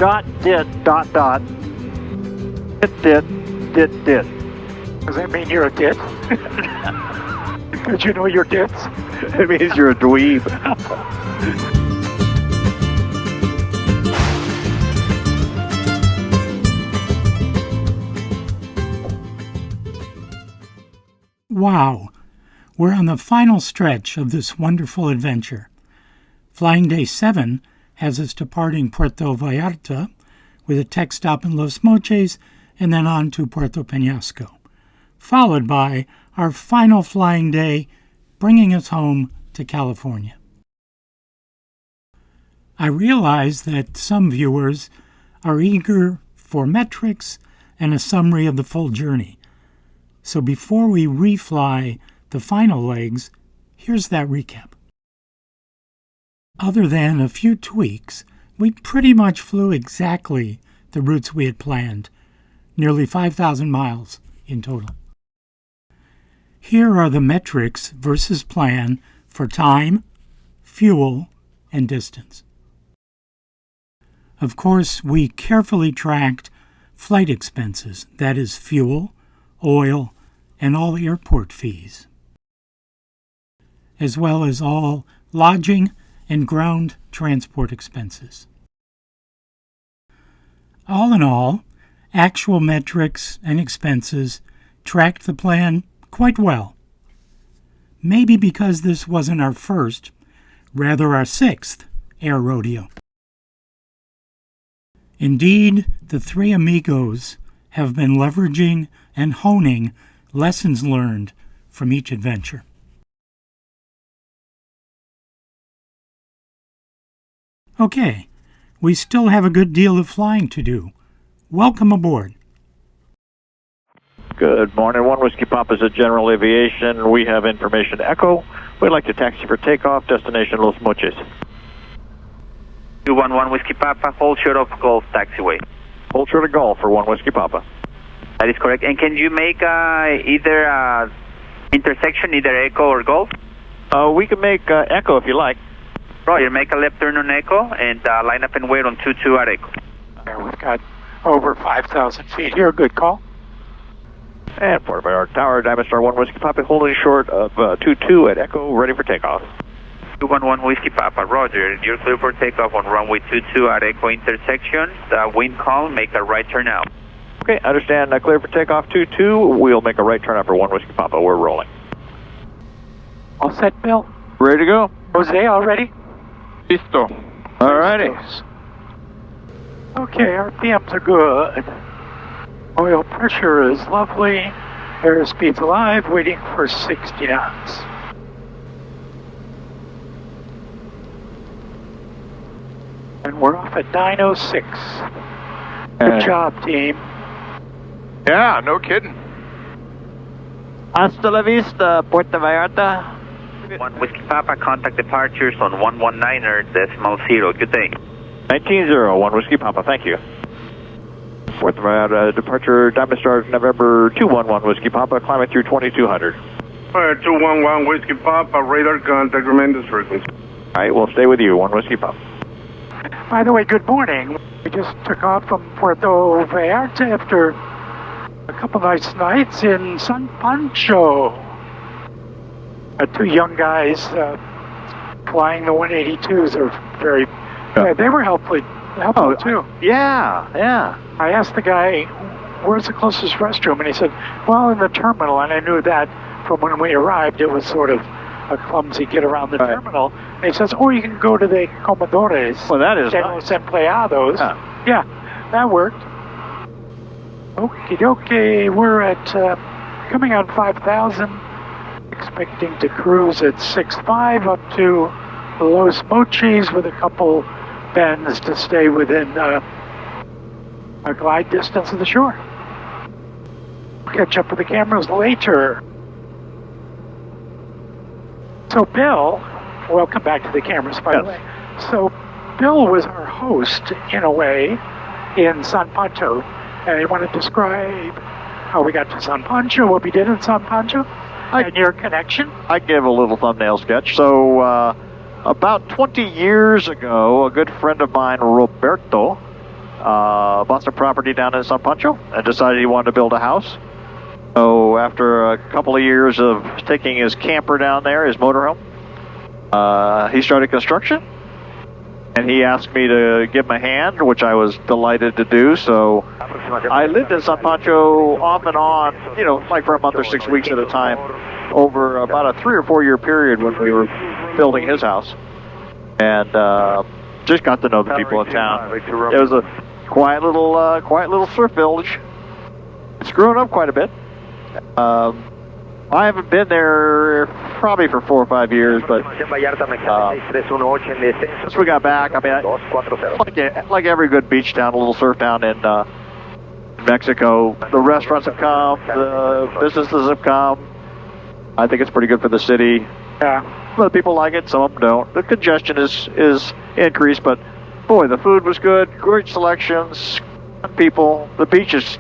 .dit, dot, dot, dit, dit, dit. Does that mean you're a dit? Because you know your dits? It means you're a dweeb. Wow, we're on the final stretch of this wonderful adventure. Flying Day 7 has us departing Puerto Vallarta with a tech stop in Los Mochis and then on to Puerto Peñasco, followed by our final flying day bringing us home to California. I realize that some viewers are eager for metrics and a summary of the full journey. So before we refly the final legs, here's that recap. Other than a few tweaks, we pretty much flew exactly the routes we had planned, nearly 5,000 miles in total. Here are the metrics versus plan for time, fuel, and distance. Of course, we carefully tracked flight expenses, that is fuel, oil, and all airport fees, as well as all lodging and ground transport expenses. All in all, actual metrics and expenses tracked the plan quite well. Maybe because this wasn't our first, rather our sixth air rodeo. Indeed, the three amigos have been leveraging and honing lessons learned from each adventure. Okay, we still have a good deal of flying to do. Welcome aboard. Good morning, 1 Whiskey Papa is at General Aviation. We have information Echo. We'd like to taxi for takeoff, destination Los Mochis. 211 Whiskey Papa, hold short of Golf taxiway. Hold short of Golf for 1 Whiskey Papa. That is correct. And can you make either intersection, either Echo or Golf? We can make Echo if you like. Roger, make a left turn on Echo and line up and wait on 22 at Echo. There, we've got over 5,000 feet here. Good call. And Puerto Vallarta Tower, Diamond Star 1 Whiskey Papa, holding short of 22 at Echo, ready for takeoff. 211 Whiskey Papa, Roger. You're clear for takeoff on runway 22 at Echo intersection. Wind calm, make a right turn out. Okay, understand. Clear for takeoff 22. We'll make a right turn out for 1 Whiskey Papa. We're rolling. All set, Bill? Ready to go. Jose, all ready? Listo. All righty. Okay, RPMs are good. Oil pressure is lovely. Airspeed's alive, waiting for 60 knots. And we're off at 9:06. Good job, team. Yeah, no kidding. Hasta la vista, Puerto Vallarta. 1 Whiskey Papa, contact departures on 119er decimal 0. Good day. 19-0, 1 Whiskey Papa, thank you. Puerto Vallarta departure, Diamond Star November 211 Whiskey Papa, climbing through 2200. 211 Whiskey Papa, radar contact, remain this frequency. All right, we'll stay with you, 1 Whiskey Papa. By the way, good morning. We just took off from Puerto Vallarta after a couple nice nights in San Pancho. Two young guys flying the 182s are very... they were helpful too. Yeah. I asked the guy, where's the closest restroom? And he said, well, in the terminal. And I knew that from when we arrived, it was sort of a clumsy get around the terminal. And he says, you can go to the Comodores. Well, that is de los Empleados. Yeah, that worked. Okie dokie, we're at coming on 5,000, expecting to cruise at 6.5 up to Los Mochis with a couple bends to stay within a glide distance of the shore. Catch up with the cameras later. So Bill, welcome back to the cameras, by the way. So Bill was our host, in a way, in San Pancho, and you want to describe how we got to San Pancho, what we did in San Pancho, and your connection? I give a little thumbnail sketch. So about 20 years ago, a good friend of mine, Roberto, bought some property down in San Pancho and decided he wanted to build a house. So after a couple of years of taking his camper down there, his motorhome, he started construction. And he asked me to give him a hand, which I was delighted to do. So I lived in San Pancho off and on, you know, like for a month or 6 weeks at a time, over about a 3 or 4 year period when we were building his house. And just got to know the people in town. It was a quiet little surf village. It's grown up quite a bit. I haven't been there probably for 4 or 5 years, but since we got back, I mean, like every good beach town, a little surf town in Mexico, the restaurants have come, the businesses have come. I think it's pretty good for the city. Yeah. Well, people like it, some of them don't. The congestion is increased, but boy, the food was good, great selections, people. The beach is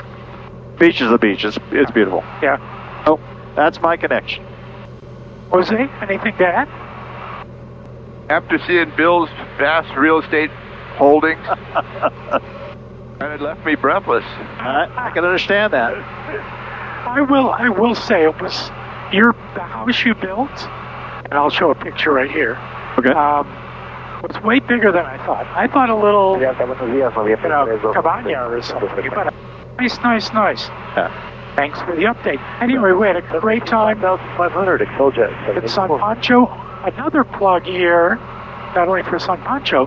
the beach. It's beautiful. Yeah. Oh, that's my connection. Jose, anything to add? After seeing Bill's vast real estate holdings, and it left me breathless. I can understand that. I will say it was the house you built, and I'll show a picture right here. Okay. Was way bigger than I thought. I thought a little, cabana or something. But nice. Yeah. Thanks for the update. Anyway, we had a great time. 500, I told you. At San Pancho. Another plug here, not only for San Pancho,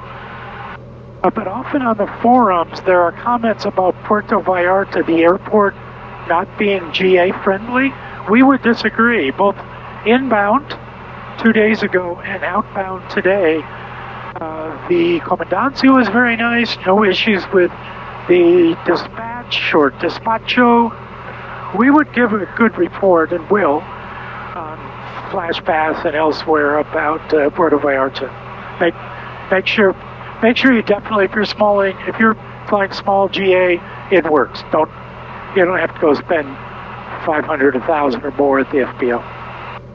but often on the forums there are comments about Puerto Vallarta, the airport, not being GA friendly. We would disagree. Both inbound 2 days ago and outbound today, the Comandancia was very nice. No issues with the dispatch or despacho. We would give a good report, and will, on Flash Pass and elsewhere about Puerto Vallarta. Make sure you definitely, if you're flying small GA, it works. You don't have to go spend $500, $1,000 or more at the FBO.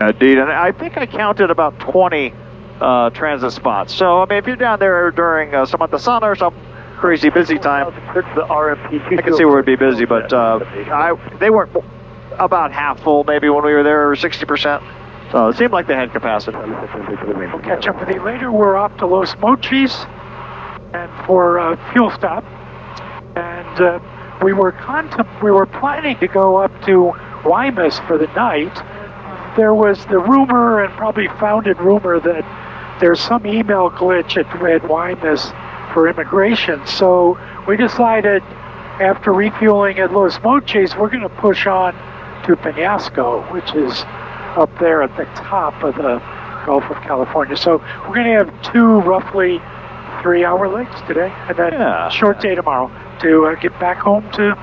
Indeed, and I think I counted about 20 transit spots. So I mean, if you're down there during Semana Santa or some crazy busy time, I can see where it'd be busy, but they weren't about half full maybe when we were there, or 60%. So it seemed like they had capacity. We'll catch up with you later. We're off to Los Mochis and for a fuel stop, and we were planning to go up to Guaymas for the night. There was the rumor, and probably founded rumor, that there's some email glitch at Guaymas for immigration. So we decided, after refueling at Los Mochis, we're going to push on to Peñasco, which is up there at the top of the Gulf of California. So we're going to have 2 roughly 3-hour legs today, and then a short day tomorrow to get back home to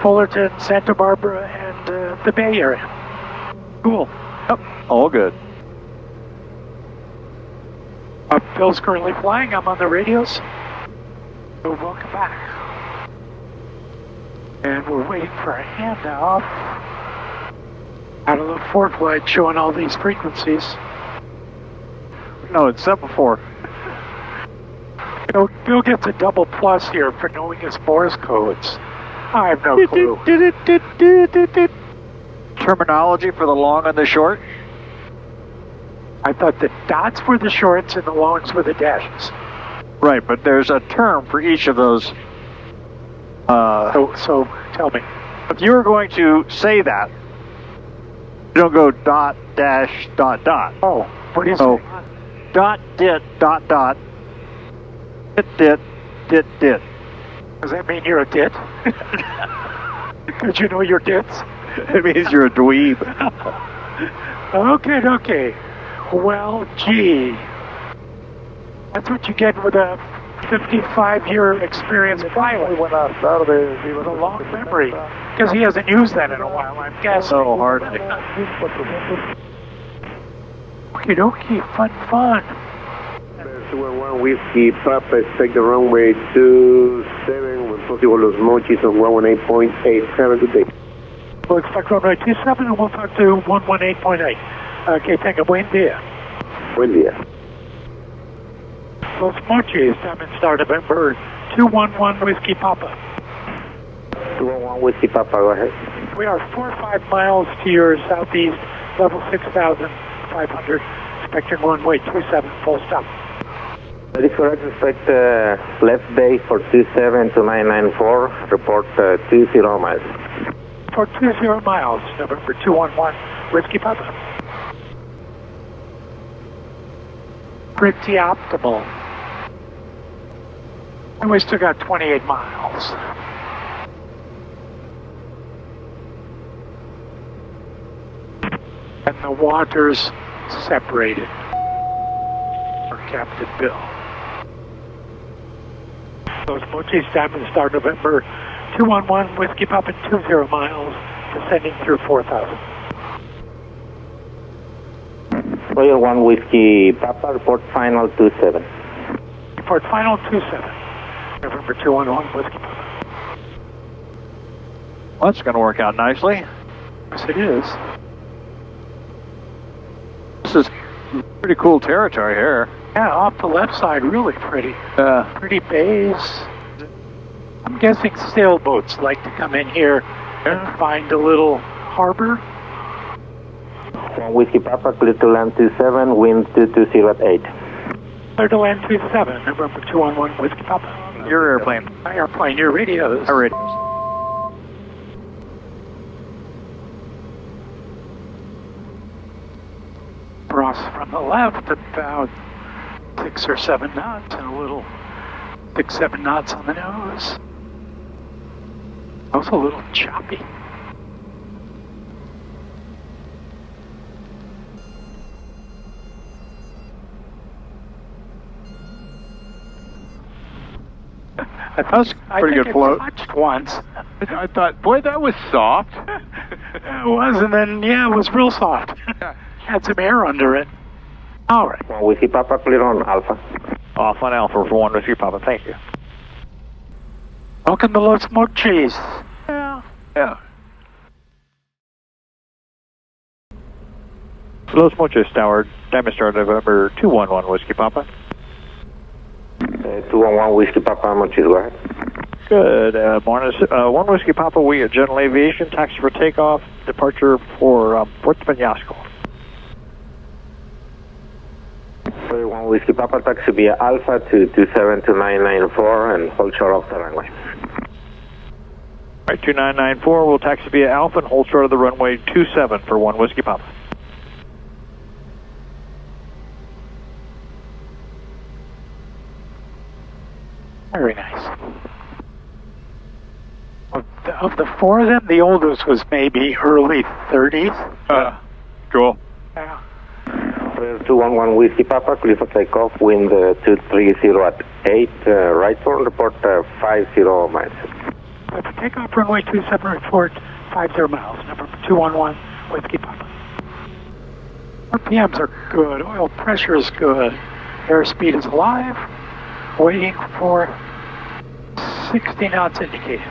Fullerton, Santa Barbara, and the Bay Area. Cool. Yep. All good. Phil's currently flying. I'm on the radios. So welcome back. And we're waiting for a handoff out of the ForeFlight showing all these frequencies. No, it's semaphore. Bill gets a double plus here for knowing his Morse codes. I have no clue. Terminology for the long and the short? I thought the dots were the shorts and the longs were the dashes. Right, but there's a term for each of those. So tell me. If you were going to say that, you don't go dot, dash, dot, dot. Oh, what is it? Dot, dit, dot, dot. Dit, dit, dit, dit. Does that mean you're a dit? Because you know your dits? It means you're a dweeb. Okay. Well, gee. That's what you get with a 55-year experienced pilot with a long memory. Because he hasn't used that in a while, I'm guessing. So hardly. Okie dokie, fun. 211 Whiskey Papa, expect the runway 27 with possible Los Mochis on 118.87 today. We'll expect runway 27 and we'll talk to 118.8. Okay, thank you. Buen día. Buen día. Los Mochis, time and start November 211 Whiskey Papa. 211 Whiskey Papa, go ahead. We are 4 or 5 miles to your southeast, level 6,500, expecting runway 27, full stop. That is correct, expect left base for 27 to 994, report 20 miles. For 20 miles, November 211 Whiskey Papa. Pretty optimal. And we still got 28 miles. And the water's separated for Captain Bill. Los Mochis, time to start November 211 Whiskey Papa, 20 miles, descending through 4,000. Royal 1 Whiskey Papa, report final 27. Report final 27. November 211 Whiskey Papa. Well, that's going to work out nicely. Yes, it is. This is pretty cool territory here. Yeah, off the left side, really pretty. Pretty bays. I'm guessing sailboats like to come in here and find a little harbor. 1 Whiskey Papa, clear to land 27, wind 220 at 8. Clear to land 27, November 211 Whiskey Papa. Your airplane. My airplane, your radios. Our radios. Cross from the left about 6 or 7 knots and a little 6-7 knots on the nose. Also a little choppy. That was pretty good float. I touched once. I thought, boy, that was soft. It was, and then, yeah, it was real soft. Had some air under it. All right. 1 Whiskey Papa, clear on Alpha. Off on Alpha for 1 Whiskey Papa. Thank you. Welcome to Los Mochis. Yeah. Los Mochis Tower, Diamond Star, November 211 Whiskey Papa. 211 Whiskey Papa, Mochis, go ahead. Good morning. 1 Whiskey Papa, we are General Aviation, taxi for takeoff, departure for Puerto Peñasco. 1 Whiskey Papa, taxi via Alpha to 27 to 994 and hold short of the runway. Right, 2994, we'll taxi via Alpha and hold short of the runway 27 for 1 Whiskey Papa. Very nice. Of the 4 of them, the oldest was maybe early 30s. Cool. Yeah. 211 Whiskey Papa, clear for takeoff, wind 230 at 8, right turn, report 50 miles. For takeoff, runway 27, report 50 miles, number 211 Whiskey Papa. RPMs are good, oil pressure is good, airspeed is alive, waiting for 60 knots indicated.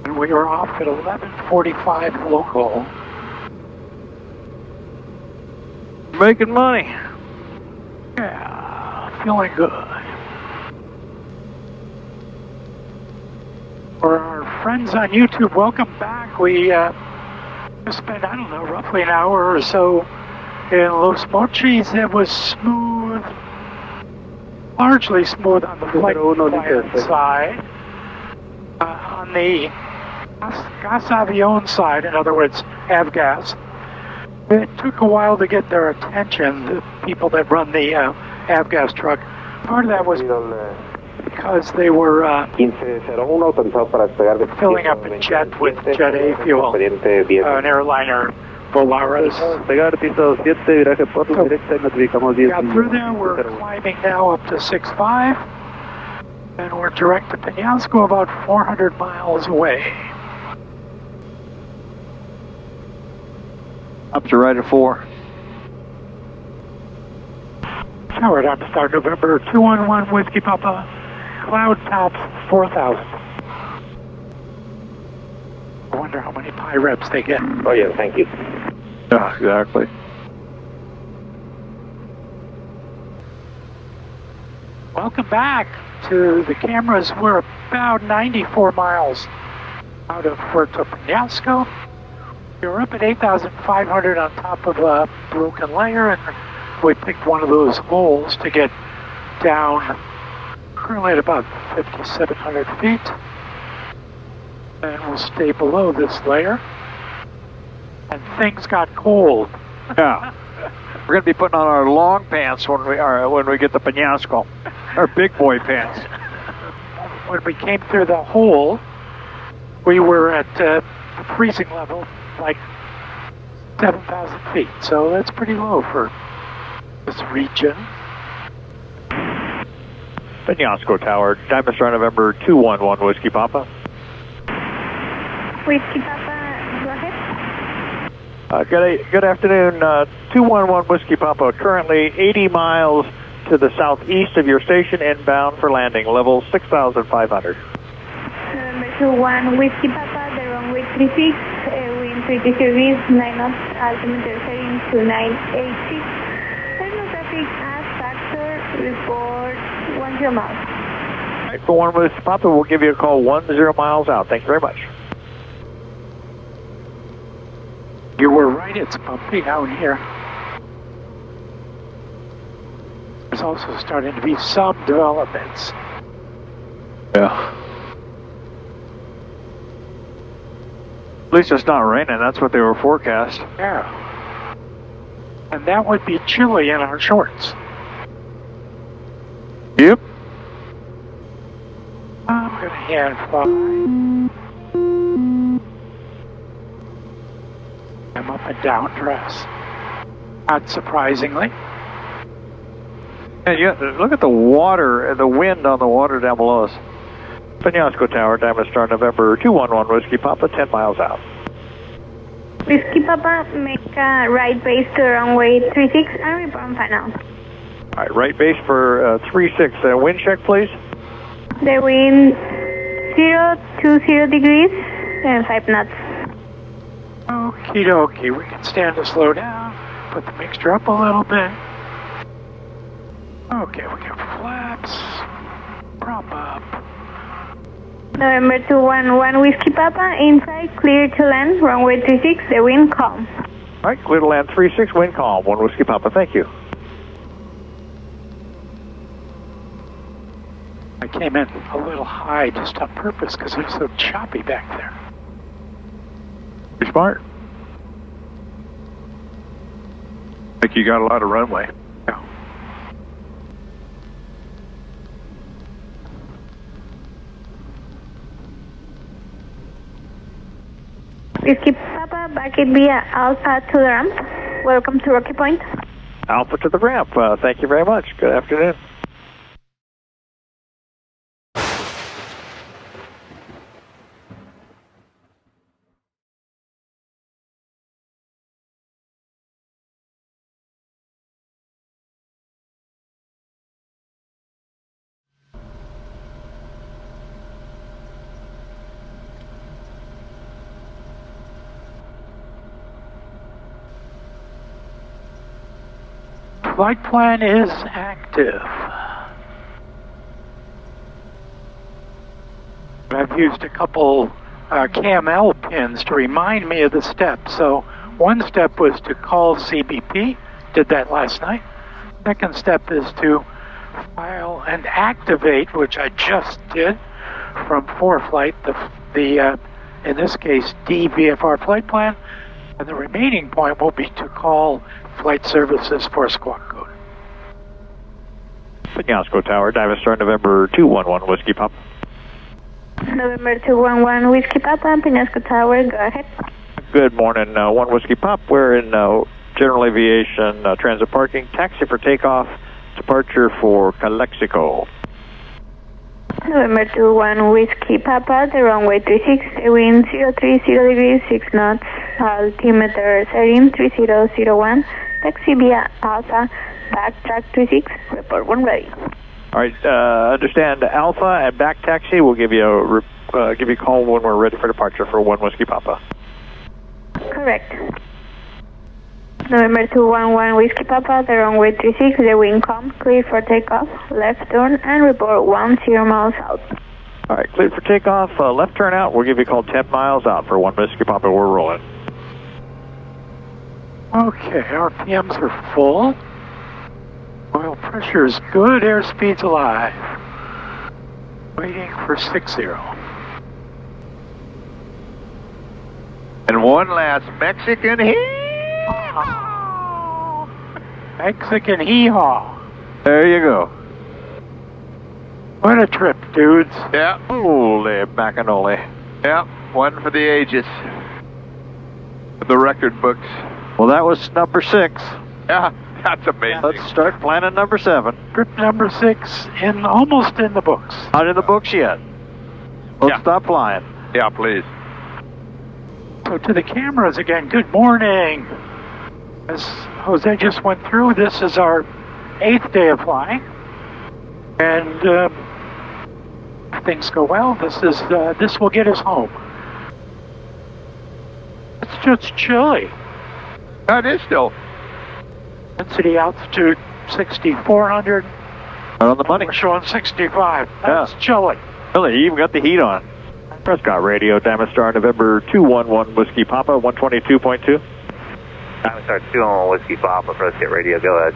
And we are off at 11:45 local. Making money. Yeah, feeling good. For our friends on YouTube, welcome back. We spent, I don't know, roughly an hour or so in Los Mochis. It was smooth, largely smooth on the flight side. On the gas avion side, in other words, avgas, it took a while to get their attention, the people that run the avgas truck. Part of that was because they were filling up a jet with Jet A fuel, an airliner, Volaris. Got through there, we're climbing now up to 6.5, and we're direct to Peñasco, about 400 miles away. Up to right at 4. Tower out to start November 211 Whiskey Papa, cloud tops 4,000. I wonder how many many pi reps they get. Oh, yeah, thank you. Yeah, exactly. Welcome back to the cameras. We're about 94 miles out of Puerto Peñasco. We're up at 8,500 on top of a broken layer, and we picked one of those holes to get down, currently at about 5,700 feet. And we'll stay below this layer. And things got cold. Yeah. We're going to be putting on our long pants when we get to Peñasco. Our big boy pants. When we came through the hole, we were at freezing level, like 7,000 feet. So that's pretty low for this region. Peñasco Tower, Diamond Star November 211 Whiskey Papa. Whiskey Papa, go ahead. Good afternoon, 211 Whiskey Papa. Currently 80 miles to the southeast of your station, inbound for landing, level 6,500. November 21 Whiskey Papa, the runway 36, wind 30 degrees, 9 knots, altimeter setting to 986. Terminal traffic as factor, report 10 miles. All right, for 1 Whiskey Papa, we'll give you a call 10 miles out. Thank you very much. You were right, it's bumpy out here. There's also starting to be some developments. Yeah. At least it's not raining, that's what they were forecast. Yeah. And that would be chilly in our shorts. Yep. I'm going to hand fly. I'm up and down dress. Not surprisingly. And look at the water, the wind on the water down below us. Peñasco Tower, Diamond Star November 211 Whiskey Papa, 10 miles out. Whiskey Papa, make a right base to runway 36 and report on final. All right, right base for 36. Wind check, please. The wind 020 degrees and 5 knots. Okie dokie, we can stand to slow down, put the mixture up a little bit. Okay, we got flaps, prop up. November 211 Whiskey Papa, inside, clear to land, runway 36, the wind calm. All right, clear to land 36, wind calm, 1 Whiskey Papa, thank you. I came in a little high just on purpose because it was so choppy back there. You're smart. I think you got a lot of runway. Yeah. Whiskey Papa, back it via Alpha to the ramp. Welcome to Rocky Point. Alpha to the ramp. Thank you very much. Good afternoon. Flight plan is active. I've used a couple KML pins to remind me of the steps. So one step was to call CBP, did that last night. Second step is to file and activate, which I just did from ForeFlight, the in this case, DVFR flight plan. And the remaining point will be to call Flight Services for a squawk code. Peñasco Tower, Diamond Star November 211 Whiskey Papa. November 211 Whiskey Papa, Peñasco Tower, go ahead. Good morning, 1 Whiskey Pop. We're in General Aviation transit parking. Taxi for takeoff, departure for Calexico. November 21 Whiskey Papa, the runway 36, wind 030 degrees, 6 knots, altimeter setting 3001, taxi via Alpha, backtrack 36, report 1 ready. All right, understand Alpha and back taxi. We'll give you a call when we're ready for departure for 1 Whiskey Papa. correct. November 211 Whiskey Papa, the runway 36, the wind calm, clear for takeoff, left turn, and report 10 miles out. All right, clear for takeoff, left turn out. We'll give you a call 10 miles out for 1 Whiskey Papa. We're rolling. Okay, RPMs are full. Oil pressure is good, airspeed's alive. Waiting for 60. And one last Mexican Mexican hee-haw. There you go. What a trip, dudes. Yeah. Holy macannoli. Yeah, one for the ages. The record books. Well, that was number 6. Yeah, that's amazing. Let's start planning number 7. Trip number 6 almost in the books. Not in the books yet. Let's Yeah. stop flying. Yeah, please. So to the cameras again, good morning. As Jose just went through, this is our 8th day of flying. And if things go well, this will get us home. It's just chilly. That is still. Density altitude 6,400. Right on the money. We're showing 65. That's chilly. Really, you even got the heat on. Prescott Radio, Diamond Star, November 211 Whiskey Papa, 122.2. Diamond Star 211 Whiskey Papa, Prescott Radio, go ahead.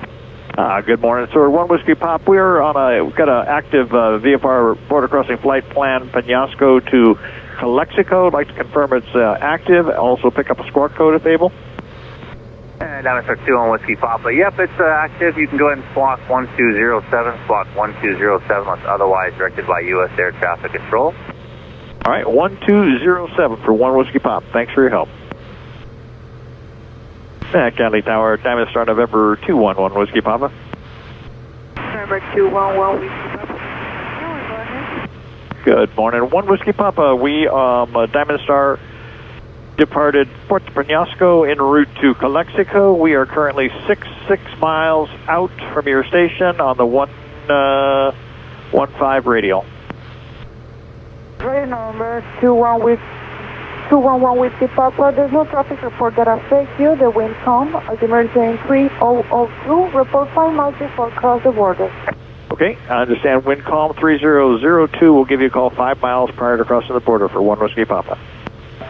Good morning, sir. 1 Whiskey Pop. We've got an active VFR border crossing flight plan, Peñasco to Calexico. I'd like to confirm it's active. Also pick up a squawk code if able. Diamond Star 211 Whiskey Papa. Yep, it's active. You can go ahead and squawk 1207, squawk 1207 unless otherwise directed by U.S. Air Traffic Control. All right, 1207 for 1 Whiskey Pop. Thanks for your help. Cali Tower, Diamond Star, November 211 Whiskey Papa. November 211 Whiskey Papa. Good morning. 1 Whiskey Papa. We, Diamond Star, departed Puerto Peñasco en route to Calexico. We are currently 6 miles out from your station on the 115 radial. Radio number 211 Whiskey Papa. There's no traffic report that affects you. The wind calm. Altimeter saying 3002. Report 5 miles before cross the border. Okay, I understand. Wind calm 3002. We'll give you a call 5 miles prior to crossing the border for 1 Whiskey Papa.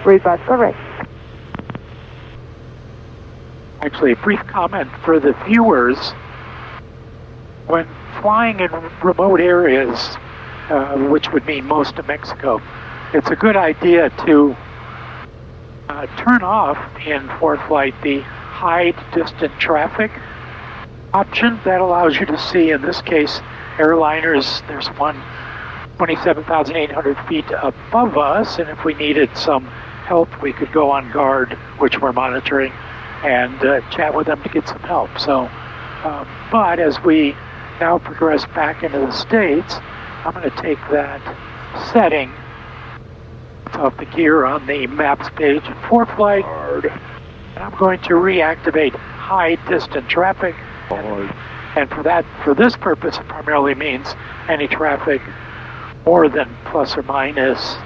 Read back, correct. Actually, a brief comment for the viewers. When flying in remote areas, which would mean most of Mexico, it's a good idea to turn off in ForeFlight the hide distant traffic option. That allows you to see, in this case, airliners. There's one 27,800 feet above us, and if we needed some help, we could go on guard, which we're monitoring, and chat with them to get some help. So, but as we now progress back into the States, I'm going to take that setting off the gear on the maps page in ForeFlight, and I'm going to reactivate high distant traffic. And for this purpose, it primarily means any traffic more than plus or minus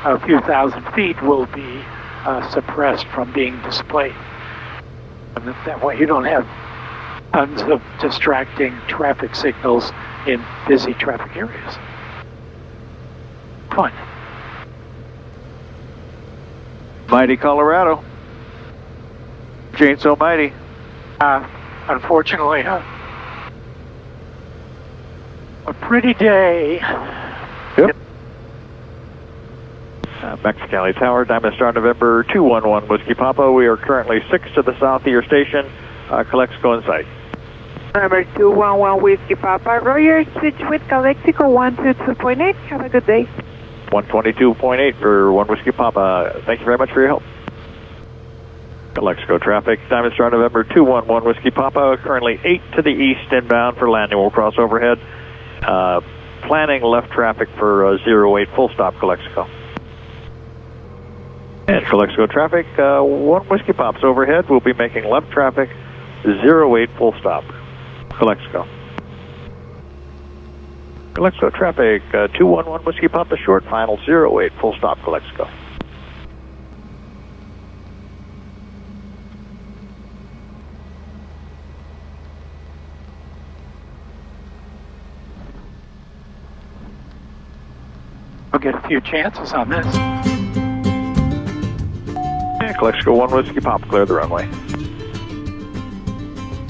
a few thousand feet will be suppressed from being displayed. And that way you don't have tons of distracting traffic signals in busy traffic areas. Fun. Mighty Colorado. Chainsaw Mighty. Unfortunately, a pretty day. Yep. Mexicali Tower, Diamond Star, November 211 Whiskey Papa. We are currently 6 to the south of your station. Calexico in sight. Number 211 Whiskey Papa. Roger, switch with Calexico 122.8. Have a good day. 122.8 for 1 Whiskey Papa. Thank you very much for your help. Calexico traffic, Diamond Star, November 211 Whiskey Papa. Currently 8 to the east inbound for landing. We'll cross overhead. Planning left traffic for 08 full stop Calexico. And Calexico traffic, 1 Whiskey Pops overhead. We'll be making left traffic 08 full stop Calexico. Calexico traffic, 211 Whiskey Papa short, final 08 full stop Calexico. get a few chances on this. Yeah, Calexico 1 Whiskey Papa, clear the runway.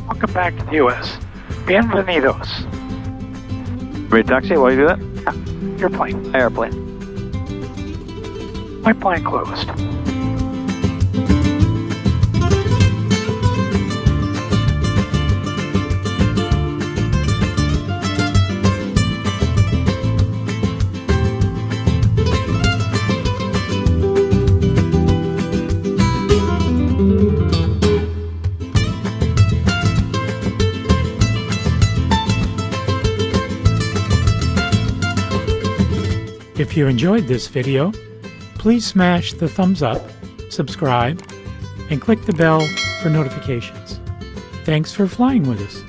Welcome back to the U.S. Bienvenidos. Ready to taxi while you do that? Yeah, your plane. Airplane. My plane closed. If you enjoyed this video, please smash the thumbs up, subscribe, and click the bell for notifications. Thanks for flying with us.